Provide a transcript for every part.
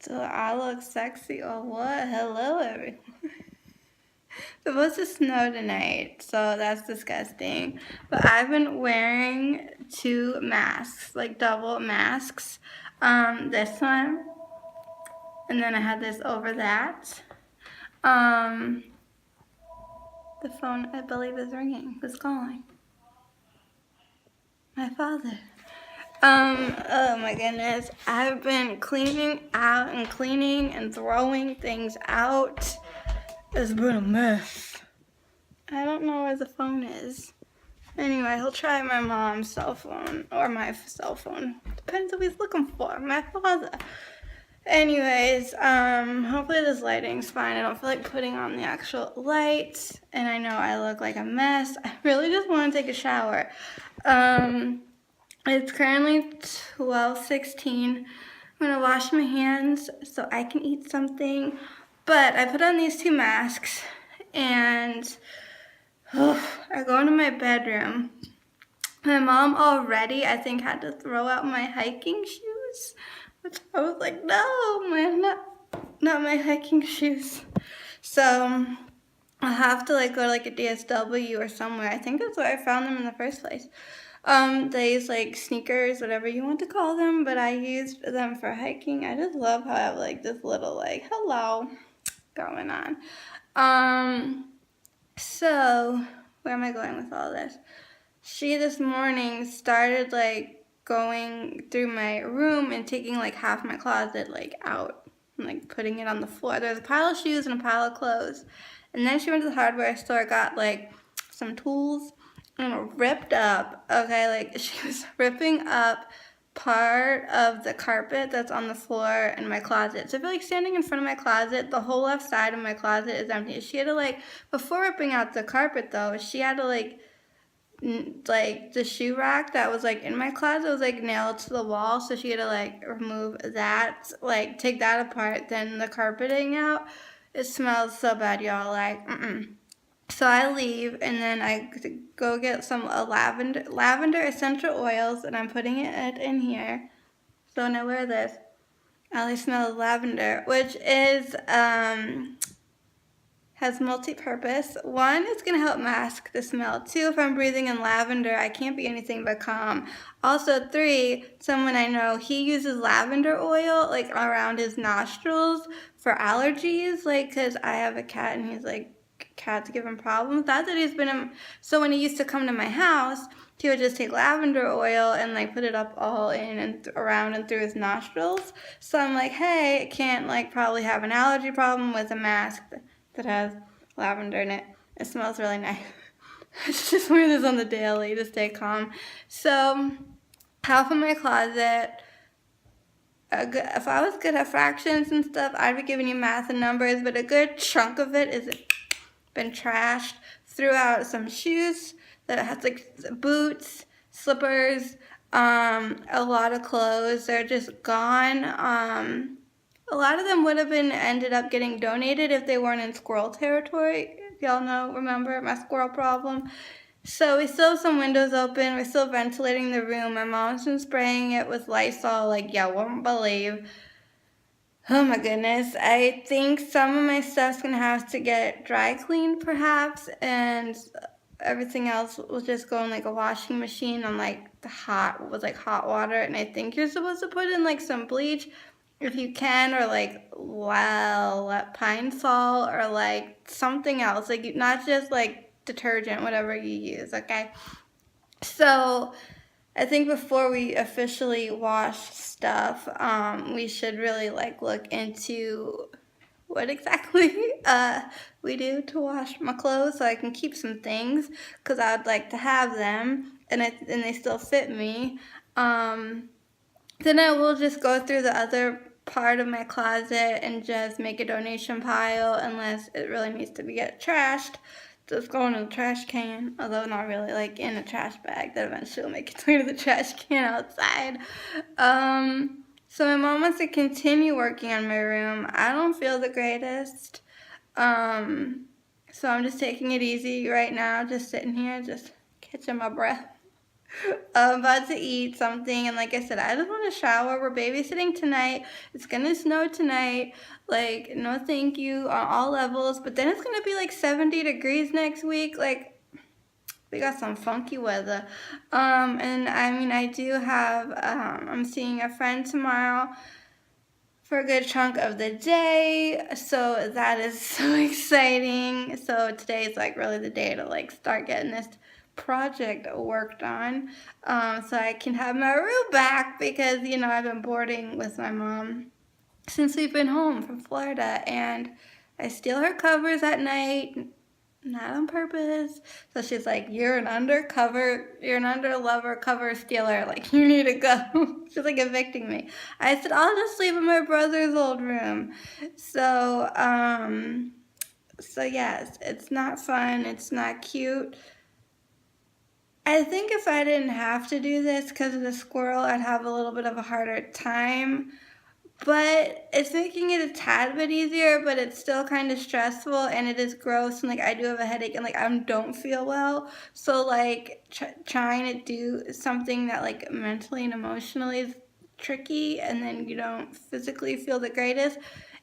Do I look sexy or what? Hello, everyone. It's supposed to snow tonight, so that's disgusting. But I've been wearing 2 masks, like double masks. This one, and then I had this over that. Um, the phone, I believe, is ringing. Who's calling? My father. Oh my goodness. I've been cleaning out and cleaning and throwing things out. It's been a mess. I don't know where the phone is. Anyway, he'll try my mom's cell phone or my cell phone. Depends what he's looking for. My father. Anyways, hopefully this lighting's fine. I don't feel like putting on the actual lights, and I know I look like a mess. I really just want to take a shower. It's currently 12:16. I'm gonna wash my hands so I can eat something. But I put on these 2 masks, and I go into my bedroom. My mom already, I think, had to throw out my hiking shoes, which I was like, no, man, not my hiking shoes. So I'll have to like go to like a DSW or somewhere. I think that's where I found them in the first place. These like sneakers, whatever you want to call them, but I used them for hiking. I just love how I have like this little like hello going on. So where am I going with all this? She this morning started like going through my room and taking like half my closet like out and like putting it on the floor. There's a pile of shoes and a pile of clothes. And then she went to the hardware store, got like some tools, and ripped up, okay, like she was ripping up part of the carpet that's on the floor in my closet. So I feel like standing in front of my closet, the whole left side of my closet is empty. She had to like, before ripping out the carpet though, she had to like the shoe rack that was like in my closet was like nailed to the wall, so she had to like remove that, like take that apart, then the carpeting out. It smells so bad, y'all, like So I leave, and then I go get some lavender essential oils, and I'm putting it in here. So now wear this. I only smell lavender, which is has multi-purpose. 1, it's going to help mask the smell. 2, if I'm breathing in lavender, I can't be anything but calm. Also, 3, someone I know, he uses lavender oil like around his nostrils for allergies, like because I have a cat and he's like, cats give him problems. That's what he's been, so when he used to come to my house, he would just take lavender oil and like put it up all in and around and through his nostrils. So I'm like, hey, I can't like probably have an allergy problem with a mask that has lavender in it. It smells really nice. I just wear this on the daily to stay calm. So half of my closet, if I was good at fractions and stuff, I'd be giving you math and numbers, but a good chunk of it is been trashed. Threw out some shoes that has like boots, slippers, a lot of clothes. They're just gone. A lot of them would have been ended up getting donated if they weren't in squirrel territory. Y'all know, remember my squirrel problem? So we still have some windows open. We're still ventilating the room. My mom's been spraying it with Lysol like y'all won't believe. Oh my goodness. I think some of my stuff's gonna have to get dry cleaned perhaps, and everything else will just go in like a washing machine on like hot water. And I think you're supposed to put in like some bleach if you can, or like pine sol or like something else, like not just like detergent, whatever you use, okay? So I think before we officially wash stuff, we should really like look into what exactly we do to wash my clothes so I can keep some things, because I would like to have them and they still fit me. Then I will just go through the other part of my closet and just make a donation pile, unless it really needs to get trashed. Just go into the trash can, although not really, like in a trash bag that eventually will make its way to the trash can outside. So my mom wants to continue working on my room. I don't feel the greatest. So I'm just taking it easy right now, just sitting here, just catching my breath. I'm about to eat something, and like I said, I just want to shower. We're babysitting tonight. It's gonna snow tonight. Like, no thank you on all levels. But then it's gonna be like 70 degrees next week. Like, we got some funky weather. And I mean, I do have, I'm seeing a friend tomorrow for a good chunk of the day, so that is so exciting. So today is like really the day to like start getting this project worked on, so I can have my room back, because I've been boarding with my mom since we've been home from Florida, and I steal her covers at night, not on purpose. So she's like, you're an undercover cover stealer. Like, you need to go. She's like evicting me. I said, I'll just sleep in my brother's old room. So yes, it's not fun. It's not cute. I think if I didn't have to do this because of the squirrel, I'd have a little bit of a harder time. But it's making it a tad bit easier, but it's still kind of stressful, and it is gross, and like I do have a headache, and like I don't feel well. So like trying to do something that like mentally and emotionally is tricky, and then you don't physically feel the greatest.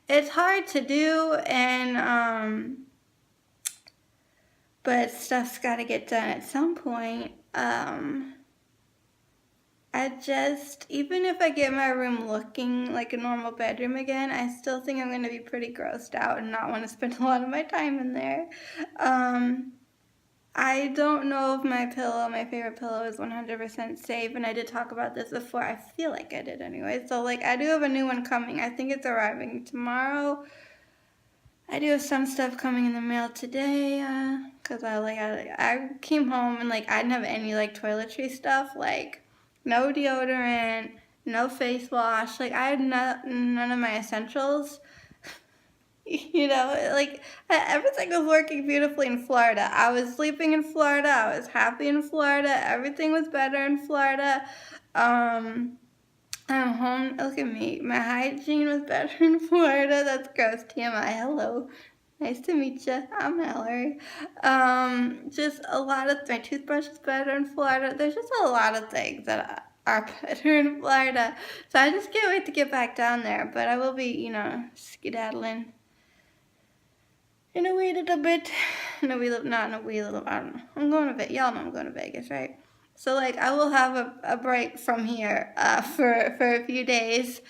It's hard to do, and but stuff's got to get done at some point. Even if I get my room looking like a normal bedroom again, I still think I'm going to be pretty grossed out and not want to spend a lot of my time in there. I don't know if my favorite pillow, is 100% safe, and I did talk about this before. I feel like I did anyway. So, like, I do have a new one coming. I think it's arriving tomorrow. I do have some stuff coming in the mail today, because I came home and, like, I didn't have any, like, toiletry stuff, like, no deodorant, no face wash. Like, I had none of my essentials. Like, everything was working beautifully in Florida. I was sleeping in Florida. I was happy in Florida. Everything was better in Florida. I'm home. Look at me. My hygiene was better in Florida. That's gross. TMI. Hello. Nice to meet you. I'm Mallory. Just a lot of, my toothbrush is better in Florida. There's just a lot of things that are better in Florida. So I just can't wait to get back down there. But I will be, skedaddling in a wee little bit. Not in a wee little, I don't know. I'm going to Vegas. Y'all know I'm going to Vegas, right? So, like, I will have a break from here for a few days.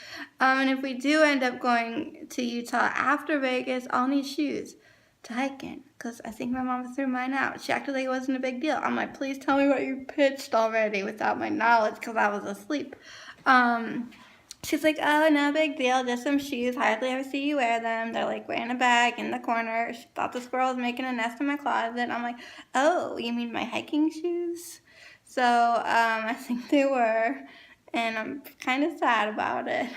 And if we do end up going to Utah after Vegas, I'll need shoes to hike in, because I think my mom threw mine out. She acted like it wasn't a big deal. I'm like, please tell me what you pitched already without my knowledge, because I was asleep. She's like, oh, no big deal, just some shoes. Hardly ever see you wear them. They're like in a bag in the corner. She thought the squirrel was making a nest in my closet. I'm like, oh, you mean my hiking shoes? So I think they were, and I'm kind of sad about it.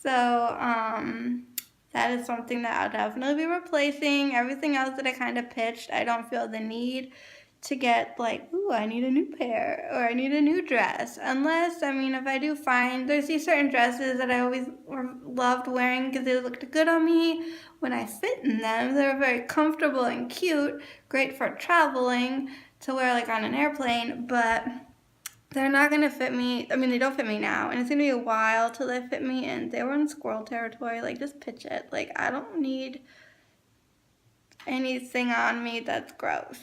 So that is something that I'll definitely be replacing. Everything else that I kind of pitched, I don't feel the need to get like, ooh, I need a new pair, or I need a new dress. Unless, if I do find, there's these certain dresses that I always loved wearing because they looked good on me when I fit in them. They're very comfortable and cute, great for traveling, to wear like on an airplane, but they're not going to fit me. They don't fit me now, and it's going to be a while till they fit me, and they were in squirrel territory. Like, just pitch it. Like, I don't need anything on me that's gross.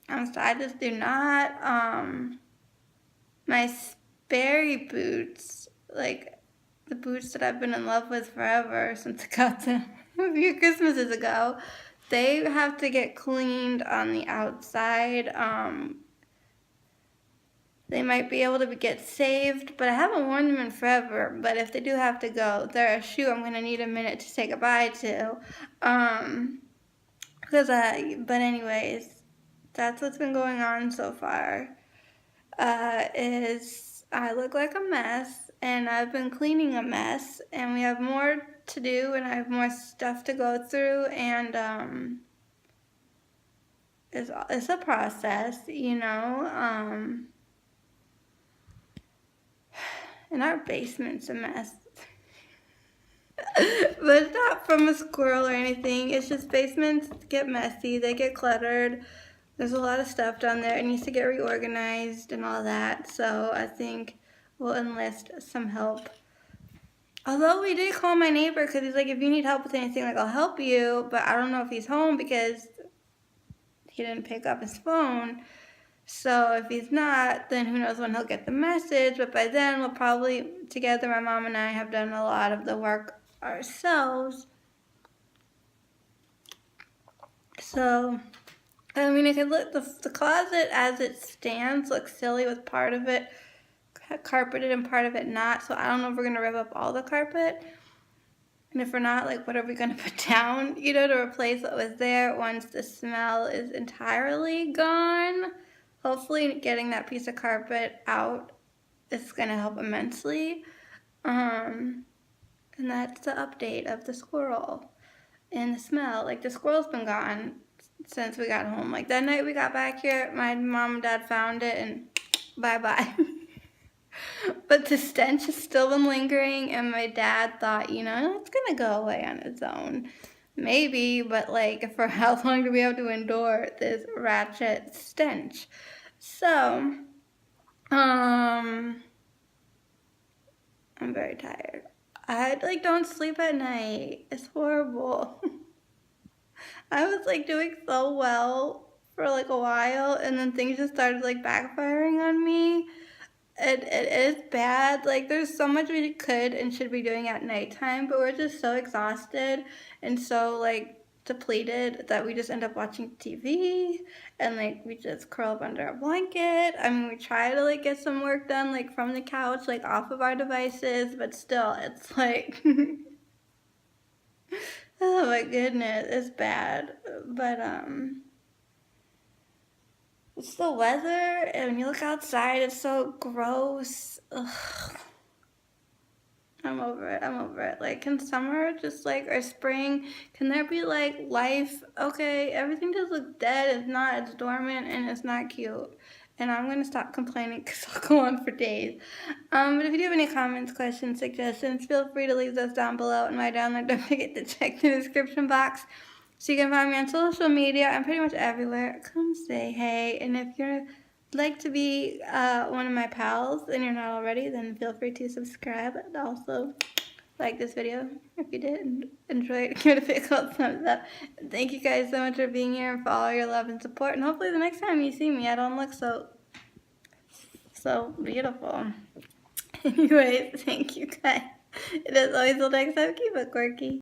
I just do not. My Sperry boots, like the boots that I've been in love with forever since I got them a few Christmases ago, they have to get cleaned on the outside. They might be able to get saved, but I haven't worn them in forever. But if they do have to go, they're a shoe I'm going to need a minute to say goodbye to. But anyways, that's what's been going on so far. Is I look like a mess, and I've been cleaning a mess, and we have more to do, and I have more stuff to go through, and it's a process, and our basement's a mess. But it's not from a squirrel or anything. It's just basements get messy, they get cluttered. There's a lot of stuff down there. It needs to get reorganized and all that. So I think we'll enlist some help. Although we did call my neighbor because he's like, if you need help with anything, like I'll help you. But I don't know if he's home because he didn't pick up his phone. So if he's not, then who knows when he'll get the message. But by then, we'll probably, together, my mom and I have done a lot of the work ourselves. So, I mean, it could look, the closet as it stands looks silly with part of it carpeted and part of it not. So I don't know if we're going to rip up all the carpet. And if we're not, like, what are we going to put down, you know, to replace what was there once the smell is entirely gone? Hopefully getting that piece of carpet out is going to help immensely. And that's the update of the squirrel and the smell. Like, the squirrel's been gone since we got home. Like, that night we got back here, my mom and dad found it and bye-bye. But the stench has still been lingering, and my dad thought, you know, it's going to go away on its own. Maybe, but like, for how long do we have to endure this ratchet stench? So, I'm very tired. I, like, don't sleep at night. It's horrible. I was, like, doing so well for, like, a while, and then things just started, like, backfiring on me. It is bad. Like, there's so much we could and should be doing at nighttime, but we're just so exhausted and so, like, depleted that we just end up watching TV and, like, we just curl up under a blanket. I mean, we try to, like, get some work done, like, from the couch, like, off of our devices, but still, it's like, oh my goodness, it's bad. But, it's the weather, and when you look outside, it's so gross. Ugh. I'm over it. Like, can summer just, like, or spring, can there be, like, life? Okay, everything just looks dead. It's not, it's dormant, and it's not cute. And I'm going to stop complaining because I'll go on for days. But if you do have any comments, questions, suggestions, feel free to leave those down below. And while down there, don't forget to check the description box. So you can find me on social media. I'm pretty much everywhere. Come say hey. And if you're like to be one of my pals and you're not already, then feel free to subscribe. And also like this video if you did and enjoy it. Give it a big old thumbs up. Thank you guys so much for being here and for all your love and support. And hopefully the next time you see me, I don't look so beautiful. Anyways, thank you guys. It is always the next time. Keep it quirky.